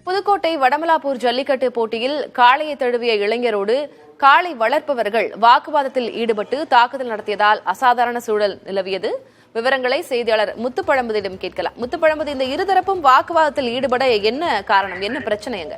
புதுக்கோட்டை வடமலாப்பூர் ஜல்லிக்கட்டு போட்டியில் காளையை தழுவிய இளைஞரோடு காளை வளர்ப்பவர்கள் வாக்குவாதத்தில் ஈடுபட்டு தாக்குதல் நடத்தியதால் அசாதாரண சூழல் நிலவியது. விவரங்களை செய்தியாளர் முத்துப்பழம்பதியிடம் கேட்கலாம். முத்துப்பழம்பதி, இந்த இருதரப்பும் வாக்குவாதத்தில் ஈடுபட என்ன காரணம், என்ன பிரச்சனைங்க?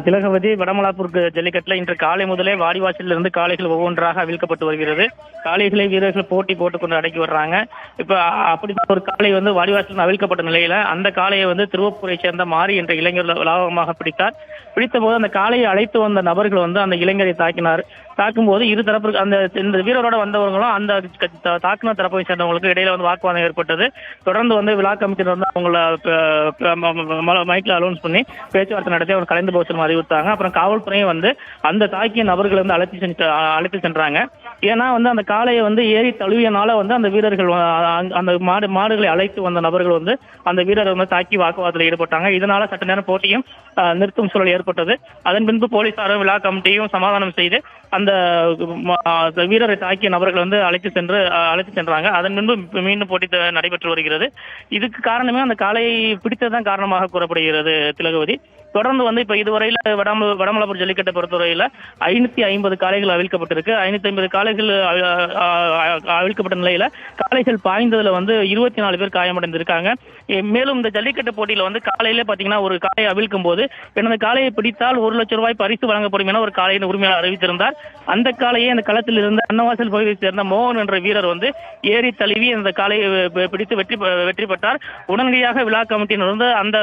திலகவதி, வடமலாப்பூர் ஜல்லிக்கட்டுல இன்று காலை முதலே வாடிவாசலிருந்து காளைகள் ஒவ்வொன்றாக அவிழ்க்கப்பட்டு வருகிறது. காளைகளை வீரர்கள் போட்டி போட்டுக்கொண்டு அடக்கி வர்றாங்க. இப்ப அப்படி ஒரு காளை வாடிவாசலில் அவிழ்க்கப்பட்ட நிலையில அந்த காளையை திருவப்பூரை சேர்ந்த மாரி என்ற இளைஞர் லாபமாக பிடித்தார். பிடித்த போது அந்த காளையை அழைத்து வந்த நபர்கள் அந்த இளைஞரை தாக்கினார். தாக்கும்போது இரு தரப்பு இந்த வீரரோட வந்தவர்களும் அந்த தாக்குன தரப்பை சேர்ந்தவங்களுக்கு இடையில வாக்குவாதம் ஏற்பட்டது. தொடர்ந்து விழா கமிட்டியினர் அவங்கள மைக்ல அலௌன்ஸ் பண்ணி பேச்சுவார்த்தை நடத்தி அவர் கலந்து போக அறிவித்தாங்க. அப்புறம் காவல்துறையும் அந்த தாக்கிய நபர்களை அழைத்து சென்றாங்க. ஏன்னா அந்த காளையை ஏறி தழுவியனால அந்த வீரர்கள் அந்த மாடுகளை அழைத்து வந்த நபர்கள் அந்த வீரர் தாக்கி வாக்குவாதத்தில் ஈடுபட்டாங்க. இதனால சற்று நேரம் போட்டியும் நிறுத்தும் சூழல் ஏற்பட்டது. அதன் பின்பு போலீசாரும் விழா கமிட்டியும் சமாதானம் செய்து அந்த வீரரை தாக்கிய நபர்கள் அழைத்து சென்றாங்க. அதன் பின்பு மீண்டும் போட்டி நடைபெற்று வருகிறது. இதுக்கு காரணமே அந்த காளையை பிடித்ததுதான் காரணமாக கூறப்படுகிறது. திலகவதி, தொடர்ந்து இப்ப இதுவரையில வடமலாப்பூர் ஜல்லிக்கட்டை பொறுத்தவரையில 550 காளைகள் அவிழ்க்கப்பட்டிருக்கு. 550 காளைகள் அவிழ்க்கப்பட்ட நிலையில காளைகள் பாய்ந்ததுல 24 பேர் காயமடைந்திருக்காங்க. மேலும் இந்த ஜல்லிக்கட்டு போட்டியில காலையில பாத்தீங்கன்னா ஒரு காளையை அவிழ்க்கும் போது எனது காளையை பிடித்தால் 1 லட்சம் ரூபாய் பரிசு வழங்கப்படும் என ஒரு காளையின் உரிமையாளர் அறிவித்திருந்தார். அந்த காளையை அந்த களத்தில் இருந்த அன்னவாசல் பகுதியை சேர்ந்த மோகன் என்ற வீரர் ஏறி தழுவி அந்த காளையை பிடித்து வெற்றி பெற்றார். உடனடியாக விழா கமிட்டியினர் அந்த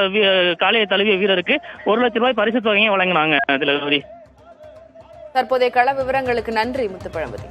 காளையை தழுவிய வீரருக்கு 1 லட்சம் ரூபாய் பரிசு தொகையை வழங்கினாங்க. தற்போதைய கள விவரங்களுக்கு நன்றி முத்துப்பழம்பதி.